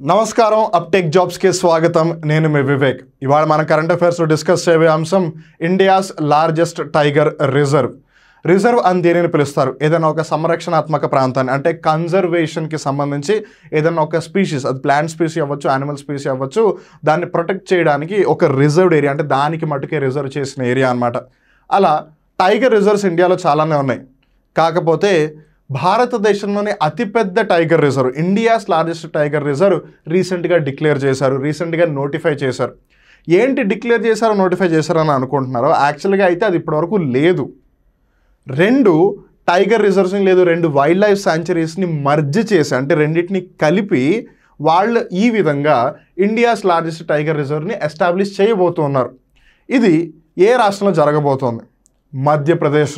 నమస్కారం అప్టెక్ జాబ్స్ కి స్వాగతం నేను మీ వివేక్ ఇవాళ మన కరెంట్ అఫైర్స్ లో డిస్కస్ చేయబోయే అంశం ఇండియాస్ లార్జెస్ట్ టైగర్ రిజర్వ్ అని దేనిని పిలుస్తారు ఏదైనా ఒక సంరక్షణాత్మక ప్రాంతాన్ని అంటే కన్జర్వేషన్ కి సంబంధించి ఏదైనా ఒక స్పీషీస్ అది ప్లాంట్ స్పీసీ అవ్వచ్చు యానిమల్ స్పీసీ అవ్వచ్చు దాన్ని ప్రొటెక్ట్ చేయడానికి ఒక రిజర్వ్డ్ ఏరియా అంటే దానికి మట్టుకే రిజర్వ్ చేసిన ఏరియా అన్నమాట అలా టైగర్ రిజర్వ్స్ ఇండియాలో చాలానే ఉన్నాయి కాకపోతే భారతదేశంలోని అతిపెద్ద tiger reserve India's largest tiger reserve రీసెంట్గా డిక్లేర్ చేశారు రీసెంట్గా నోటిఫై చేశారు ఏంటి డిక్లేర్ చేశారో నోటిఫై చేశారని అనుకుంటున్నారో యాక్చువల్గా అయితే అది ఇప్పటివరకు లేదు రెండు టైగర్ రిజర్వ్స్ని లేదు రెండు వైల్డ్ లైఫ్ శాంచురీస్ని మర్జ్ చేసి అంటే రెండింటిని కలిపి వాళ్ళు ఈ విధంగా ఇండియాస్ లార్జెస్ట్ టైగర్ రిజర్వ్ని ఎస్టాబ్లిష్ చేయబోతున్నారు ఇది ఏ రాష్ట్రంలో జరగబోతోంది మధ్యప్రదేశ్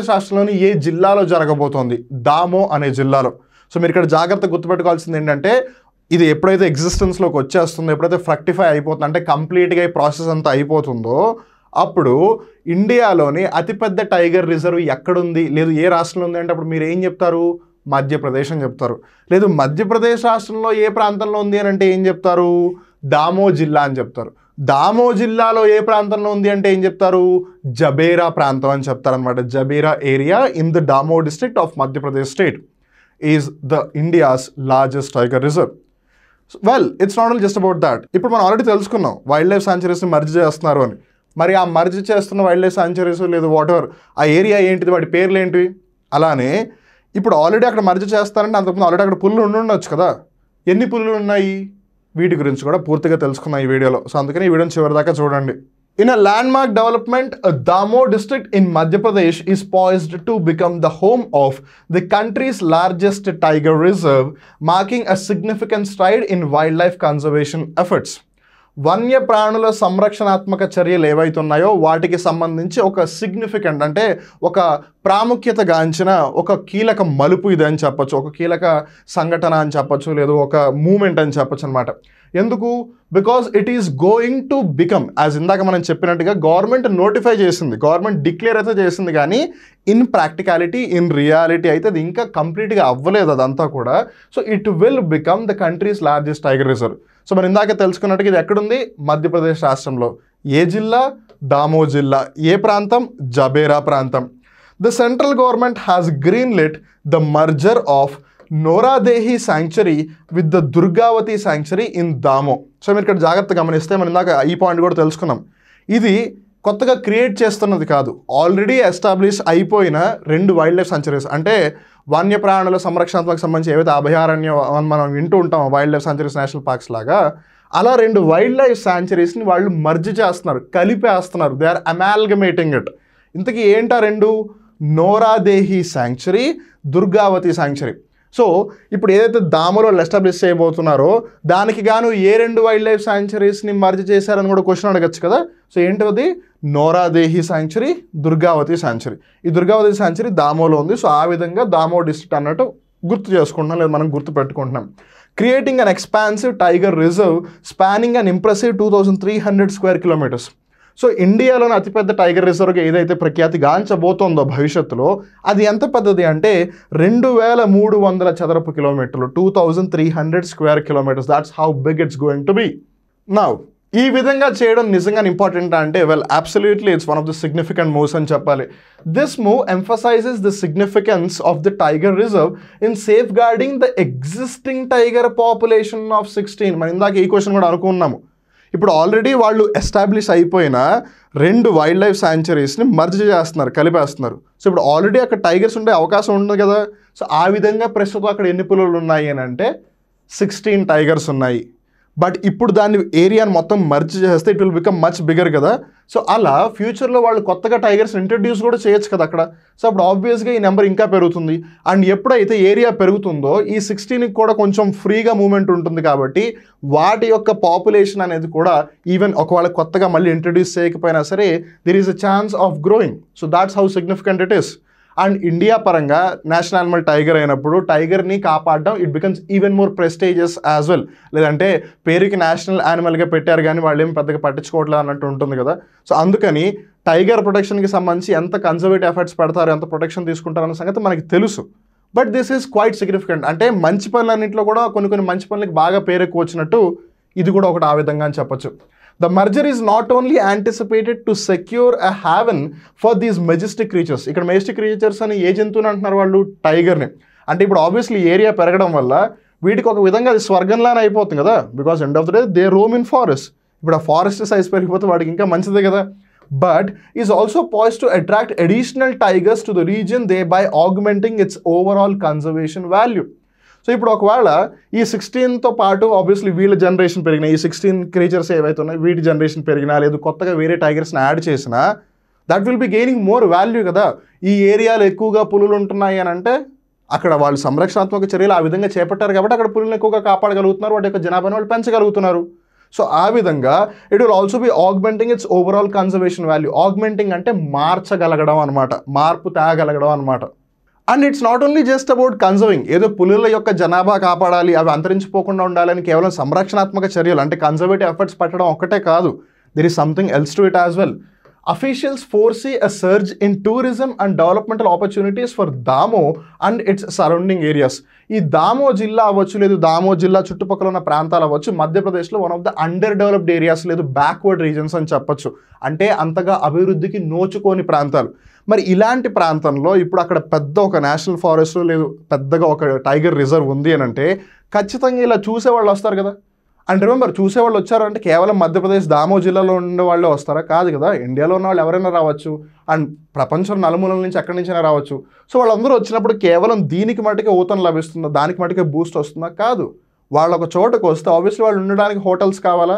రాష్ట్రంలోని ఏ జిల్లాలో జరగబోతోంది దామో అనే జిల్లాలో సో మీరు ఇక్కడ జాగ్రత్త గుర్తుపెట్టుకోవాల్సింది ఏంటంటే ఇది ఎప్పుడైతే ఎగ్జిస్టెన్స్లోకి వచ్చేస్తుందో ఎప్పుడైతే ఫ్రక్టిఫై అయిపోతుందో అంటే కంప్లీట్గా ఈ ప్రాసెస్ అంతా అయిపోతుందో అప్పుడు ఇండియాలోని అతిపెద్ద టైగర్ రిజర్వ్ ఎక్కడుంది లేదు ఏ రాష్ట్రంలో ఉంది అంటే అప్పుడు మీరు ఏం చెప్తారు మధ్యప్రదేశ్ అని చెప్తారు లేదు మధ్యప్రదేశ్ రాష్ట్రంలో ఏ ప్రాంతంలో ఉంది అని అంటే ఏం చెప్తారు దామో జిల్లా అని చెప్తారు దామో జిల్లాలో ఏ ప్రాంతంలో ఉంది అంటే ఏం చెప్తారు జబేరా ప్రాంతం అని చెప్తారనమాట Jabera area in the Damoh district of Madhya Pradesh state is the India's largest tiger reserve well it's not just about that ఇప్పుడు మనం ఆల్రెడీ తెలుసుకున్నాం వైల్డ్ లైఫ్ శాంచురీస్ని మర్జ్ చేస్తున్నారు అని మరి ఆ మర్జ్ చేస్తున్న వైల్డ్ లైఫ్ శాంచురీస్ లేదు వాట్ ఎవర్ ఆ ఏరియా ఏంటిది వాటి పేర్లు ఏంటివి అలానే ఇప్పుడు ఆల్రెడీ అక్కడ మర్జ్ చేస్తారంటే అంతకుముందు ఆల్రెడీ అక్కడ పుల్లు ఉండొచ్చు కదా ఎన్ని పుల్లులు ఉన్నాయి వీటి గురించి కూడా పూర్తిగా తెలుసుకున్నాం ఈ వీడియోలో సో అందుకని ఈ వీడియోని చివరిదాకా చూడండి in a landmark development Damoh district in Madhya Pradesh is poised to become the home of the countries largest tiger reserve marking a significant stride in wild life conservation efforts వన్యప్రాణుల సంరక్షణాత్మక చర్యలు ఏవైతే ఉన్నాయో వాటికి సంబంధించి ఒక సిగ్నిఫికెంట్ అంటే ఒక ప్రాముఖ్యత గాంచిన ఒక కీలక మలుపు ఇది అని చెప్పచ్చు ఒక కీలక సంఘటన అని చెప్పచ్చు లేదు ఒక మూమెంట్ అని చెప్పచ్చు అనమాట ఎందుకు because it is going to become as ఇందాక మనం చెప్పినట్టుగా గవర్నమెంట్ నోటిఫై చేసింది గవర్నమెంట్ డిక్లేర్ అయితే చేసింది కానీ ఇన్ ప్రాక్టికాలిటీ ఇన్ రియాలిటీ అయితే అది ఇంకా కంప్లీట్గా అవ్వలేదు అదంతా కూడా so it will become the countries largest tiger reserve so మనం ఇందాక తెలుసుకున్నట్టుగా ఇది ఎక్కడుంది మధ్యప్రదేశ్ రాష్ట్రంలో ఏ జిల్లా దామో జిల్లా ఏ ప్రాంతం జబేరా ప్రాంతం the central government has green lit the merger of Nauradehi sanctuary with the Durgavati sanctuary in Damoh so మీరు ఇక్కడ జాగ్రత్త గమనిస్తే మనం ఇందాక ఈ పాయింట్ కూడా తెలుసుకున్నాం ఇది కొత్తగా క్రియేట్ చేస్తున్నది కాదు ఆల్రెడీ ఎస్టాబ్లిష్ అయిపోయిన రెండు వైల్డ్ లైఫ్ శాంక్చురీస్ అంటే వన్యప్రాణుల సంరక్షణాత్మక సంబంధించి ఏవైతే అభయారణ్యం మనం వింటూ ఉంటాం wild life sanctuaries national parks లాగా అలా రెండు వైల్డ్ లైఫ్ శాంక్చురీస్ని వాళ్ళు మర్జ్ చేస్తున్నారు కలిపేస్తున్నారు దే ఆర్ అమాల్గమేటింగ్ ఇట్ ఇంతకీ ఏంటా రెండు నోరాదేహి శాంక్చురీ దుర్గావతి శాంక్చురీ సో ఇప్పుడు ఏదైతే దామోలో ఎస్టాబ్లిష్ చేయబోతున్నారో దానికి గాను ఏ రెండు వైల్డ్ లైఫ్ శాంక్చురీస్ని మర్జ్ చేశారని కూడా క్వశ్చన్ అడగచ్చు కదా సో ఏంటది నోరాదేహి శాంక్చురీ దుర్గావతి శాంక్చురీ ఈ దుర్గావతి శాంక్చురీ దామోలో ఉంది సో ఆ విధంగా దామో డిస్ట్రిక్ట్ అన్నట్టు గుర్తు చేసుకుంటున్నాం లేదా మనం గుర్తు పెట్టుకుంటున్నాం creating an expansive tiger reserve spanning an impressive 2300 square kilometres so ఇండియాలోని అతిపెద్ద టైగర్ రిజర్వ్గా ఏదైతే ప్రఖ్యాతి గాంచబోతోందో భవిష్యత్తులో అది ఎంత పెద్దది అంటే 2300 చదరపు కిలోమీటర్లు 2300 square kilometres that's how big it's going to be now ఈ విధంగా చేయడం నిజంగా ఇంపార్టెంట్ అంటే well absolutely it's one of the significant moves అని చెప్పాలి this move emphasises the significance of the tiger reserve in safeguarding the existing tiger population of 16 మనం ఇందాక ఈ క్వశ్చన్ కూడా అనుకున్నాము ఇప్పుడు ఆల్రెడీ వాళ్ళు ఎస్టాబ్లిష్ అయిపోయిన రెండు వైల్డ్ లైఫ్ శాంక్చురీస్ని మర్జ్ చేస్తున్నారు కలిపేస్తున్నారు సో ఇప్పుడు ఆల్రెడీ అక్కడ టైగర్స్ ఉండే అవకాశం ఉండదు కదా సో ఆ విధంగా ప్రస్తుతం అక్కడ ఎన్ని పులులు ఉన్నాయి అని అంటే 16 టైగర్స్ ఉన్నాయి బట్ ఇప్పుడు దాన్ని ఏరియాని మొత్తం మర్జ్ చేస్తే it will become much bigger కదా సో అలా ఫ్యూచర్లో వాళ్ళు కొత్తగా టైగర్స్ ఇంట్రడ్యూస్ కూడా చేయొచ్చు కదా అక్కడ సో అప్పుడు ఆబ్వియస్గా ఈ నెంబర్ ఇంకా పెరుగుతుంది అండ్ ఎప్పుడైతే ఏరియా పెరుగుతుందో ఈ 16కి కూడా కొంచెం ఫ్రీగా మూవ్మెంట్ ఉంటుంది కాబట్టి వాటి యొక్క పాపులేషన్ అనేది కూడా ఈవెన్ ఒకవేళ కొత్తగా మళ్ళీ ఇంట్రడ్యూస్ చేయకపోయినా సరే there is a chance of growing so that's how significant it is and India పరంగా నేషనల్ యానిమల్ టైగర్ అయినప్పుడు టైగర్ని కాపాడడం it becomes even more prestigious as well లేదంటే పేరుకి నేషనల్ యానిమల్గా పెట్టారు కానీ వాళ్ళు ఏం పెద్దగా పట్టించుకోవట్లేదు అన్నట్టు ఉంటుంది కదా సో అందుకని టైగర్ ప్రొటెక్షన్కి సంబంధించి ఎంత కన్జర్వేటివ్ ఎఫర్ట్స్ పెడతారు ఎంత ప్రొటెక్షన్ తీసుకుంటారు అన్న సంగతి మనకి తెలుసు but this is quite significant. అంటే మంచి పనులన్నింటిలో కూడా కొన్ని మంచి పనులకి బాగా పేరెక్కువ వచ్చినట్టు ఇది కూడా ఒకటి ఆ విధంగా అని చెప్పొచ్చు. The merger is not only anticipated to secure a haven't for these Majestic creatures. ఇక్కడ మెజెస్టిక్ క్రీచర్స్ అని ఏ జంతువుని అంటున్నారు వాళ్ళు? టైగర్ని. అంటే ఇప్పుడు ఆబ్వియస్లీ ఏరియా పెరగడం వల్ల వీటికి ఒక విధంగా అది స్వర్గంలానే అయిపోతుంది కదా, because end of the day they roam in forest. ఇప్పుడు ఆ ఫారెస్ట్ సైజ్ పెరిగిపోతే వాడికి ఇంకా మంచిదే కదా. But is also poised to attract additional tigers to the region, they by augmenting it's overall conservation value. So ఇప్పుడు ఒకవేళ ఈ 16తో పాటు ఆబ్వియస్లీ వీళ్ళ జనరేషన్ పెరిగినా, ఈ 16 క్రీచర్స్ ఏవైతే ఉన్నాయో వీటి జనరేషన్ పెరిగినా, లేదు కొత్తగా వేరే టైగర్స్ని యాడ్ చేసినా, that will be gaining more value కదా. ఈ ఏరియాలో ఎక్కువగా పులులు ఉంటున్నాయి అని అంటే అక్కడ వాళ్ళు సంరక్షణాత్మక చర్యలు ఆ విధంగా చేపట్టారు కాబట్టి అక్కడ పులులను ఎక్కువగా కాపాడగలుగుతున్నారు, వాటి యొక్క జనాభాను వాళ్ళు పెంచగలుగుతున్నారు. సో ఆ విధంగా it will also be augmenting it's overall conservation value. Augmenting అంటే మార్చగలగడం అనమాట, మార్పు తేగలగడం అనమాట. And it's not only just about conserving, ఏదో పులుల యొక్క జనాభా కాపాడాలి, అవి అంతరించిపోకుండా ఉండాలని కేవలం సంరక్షణాత్మక చర్యలు అంటే కన్జర్వేటివ్ ఎఫర్ట్స్ పెట్టడం ఒక్కటే కాదు. There is something else to it as well. Officials foresee a surge in tourism and developmental opportunities for Damo and its surrounding areas. ఈ దామో జిల్లా అవ్వచ్చు, లేదు దామో జిల్లా చుట్టుపక్కల ఉన్న ప్రాంతాలు అవ్వచ్చు, మధ్యప్రదేశ్లో one of the under developed areas, లేదు బ్యాక్వర్డ్ రీజన్స్ అని చెప్పొచ్చు. అంటే అంతగా అభివృద్ధికి నోచుకోని ప్రాంతాలు. మరి ఇలాంటి ప్రాంతంలో ఇప్పుడు అక్కడ పెద్ద ఒక నేషనల్ ఫారెస్ట్, లేదు పెద్దగా ఒక టైగర్ రిజర్వ్ ఉంది అని అంటే ఖచ్చితంగా ఇలా చూసేవాళ్ళు వస్తారు కదా. అండ్ రిమెంబర్, చూసేవాళ్ళు వచ్చారంటే కేవలం మధ్యప్రదేశ్ దామో జిల్లాలో ఉండే వాళ్ళే వస్తారా? కాదు కదా, ఇండియాలో ఉన్న వాళ్ళు ఎవరైనా రావచ్చు, అండ్ ప్రపంచం నలుమూలల నుంచి ఎక్కడి నుంచైనా రావచ్చు. సో వాళ్ళందరూ వచ్చినప్పుడు కేవలం దీనికి మటుకే ఊతం లభిస్తుందా, దానికి మటుకే బూస్ట్ వస్తుందా? కాదు. వాళ్ళు ఒక చోటకు వస్తే ఆబ్వియస్లీ వాళ్ళు ఉండడానికి హోటల్స్ కావాలా,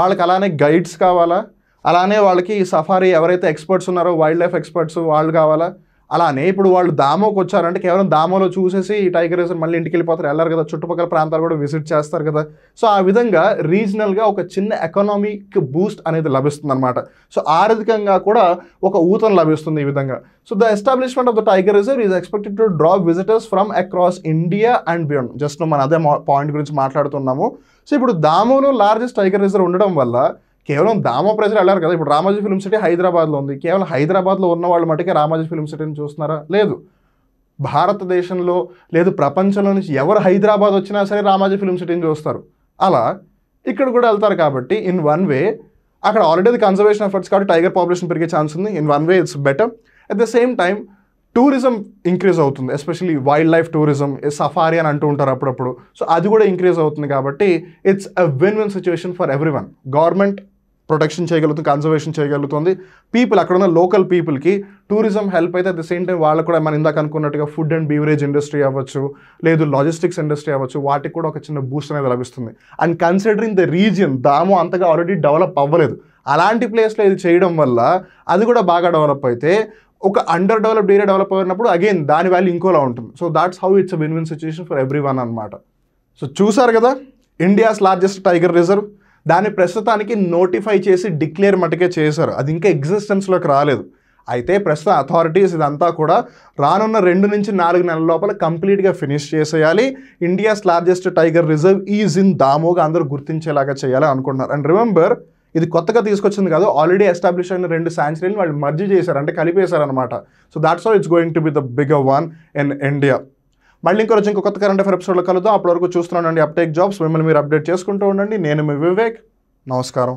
వాళ్ళకి అలానే గైడ్స్ కావాలా, అలానే వాళ్ళకి సఫారీ ఎవరైతే ఎక్స్పర్ట్స్ ఉన్నారో వైల్డ్ లైఫ్ ఎక్స్పర్ట్స్ వాళ్ళు కావాలా. అలానే ఇప్పుడు వాళ్ళు దామోకి వచ్చారంటే కేవలం దామోలో చూసేసి ఈ టైగర్ రిజర్వ్ మళ్ళీ ఇంటికి వెళ్ళిపోతారు, వెళ్ళారు కదా, చుట్టుపక్కల ప్రాంతాలు కూడా విజిట్ చేస్తారు కదా. సో ఆ విధంగా రీజనల్గా ఒక చిన్న ఎకనామిక్ బూస్ట్ అనేది లభిస్తుంది అనమాట. సో ఆర్థికంగా కూడా ఒక ఊతం లభిస్తుంది ఈ విధంగా. So the establishment of the tiger reserve is expected to draw visitors from across India and beyond. Just మనం అదే పాయింట్ గురించి మాట్లాడుతున్నాము. సో ఇప్పుడు దామోలో లార్జెస్ట్ టైగర్ రిజర్వ్ ఉండడం వల్ల కేవలం దామో ప్రజలు వెళ్ళారు కదా. ఇప్పుడు రామోజీ ఫిల్మ్ సిటీ హైదరాబాద్లో ఉంది, కేవలం హైదరాబాద్లో ఉన్న వాళ్ళు మటుకే రామోజీ ఫిల్మ్ సిటీని చూస్తున్నారా? లేదు. భారతదేశంలో లేదు ప్రపంచంలో నుంచి ఎవరు హైదరాబాద్ వచ్చినా సరే రామోజీ ఫిల్మ్ సిటీని చూస్తారు. అలా ఇక్కడ కూడా వెళ్తారు కాబట్టి ఇన్ వన్ వే అక్కడ ఆల్రెడీ కన్జర్వేషన్ ఎఫర్ట్స్ కాబట్టి టైగర్ పాపులేషన్ పెరిగే ఛాన్స్ ఉంది. In one way it's better. At the same time tourism increase అవుతుంది, especially wild life tourism, safari అని అంటూ ఉంటారు అప్పుడప్పుడు. సో అది కూడా ఇంక్రీజ్ అవుతుంది కాబట్టి it's a win win situation for every one. Government protection చేయగలుగుతుంది, కన్జర్వేషన్ చేయగలుగుతుంది, పీపుల్ అక్కడ ఉన్న లోకల్ పీపుల్కి టూరిజం హెల్ప్ అయితే అట్ ద సేమ్ టైం వాళ్ళకు కూడా మనం ఇందాక అనుకున్నట్టుగా ఫుడ్ అండ్ బీవరేజ్ ఇండస్ట్రీ అవ్వచ్చు, లేదు లాజిస్టిక్స్ ఇండస్ట్రీ అవ్వచ్చు, వాటికి కూడా ఒక చిన్న బూస్ట్ అనేది లభిస్తుంది. And considering the region, Damoh అంతగా ఆల్రెడీ డెవలప్ అవ్వలేదు, అలాంటి ప్లేస్లో ఇది చేయడం వల్ల అది కూడా బాగా డెవలప్ అయితే ఒక అండర్ డెవలప్డ్ ఏరియా డెవలప్ అయినప్పుడు అగైన్ దాని వాల్యూ ఇంకోలా ఉంటుంది. So that's how it's a win win situation for every one అనమాట. సో చూసారు కదా, ఇండియాస్ లార్జెస్ట్ టైగర్ రిజర్వ్, దాన్ని ప్రస్తుతానికి నోటిఫై చేసి డిక్లేర్ మటుకే చేశారు, అది ఇంకా ఎగ్జిస్టెన్స్లోకి రాలేదు. అయితే ప్రస్తుత అథారిటీస్ ఇదంతా కూడా రానున్న 2 నుంచి 4 నెలల లోపల కంప్లీట్గా ఫినిష్ చేసేయాలి. India's largest tiger reserve is in దామోగా అందరూ గుర్తించేలాగా చేయాలి అనుకుంటున్నారు. అండ్ రిమెంబర్, ఇది కొత్తగా తీసుకొచ్చింది కాదు, ఆల్రెడీ ఎస్టాబ్లిష్ అయిన 2 శాంచురీని వాళ్ళు మర్జ్ చేశారు, అంటే కలిపేశారు అనమాట. So that's how it's going to be the bigger one in India. మళ్ళీ ఇంకో రోజు ఇంకో కొత్త కరెంట్ అఫేర్ ఎపిసోడ్లో కలుద్దాం. అప్పటి వరకు చూస్తున్నానండి అప్టేక్ జాబ్స్. మిమ్మల్ని మీరు అప్డేట్ చేసుకుంటూ ఉండండి. నేను మీ వివేక్. నమస్కారం.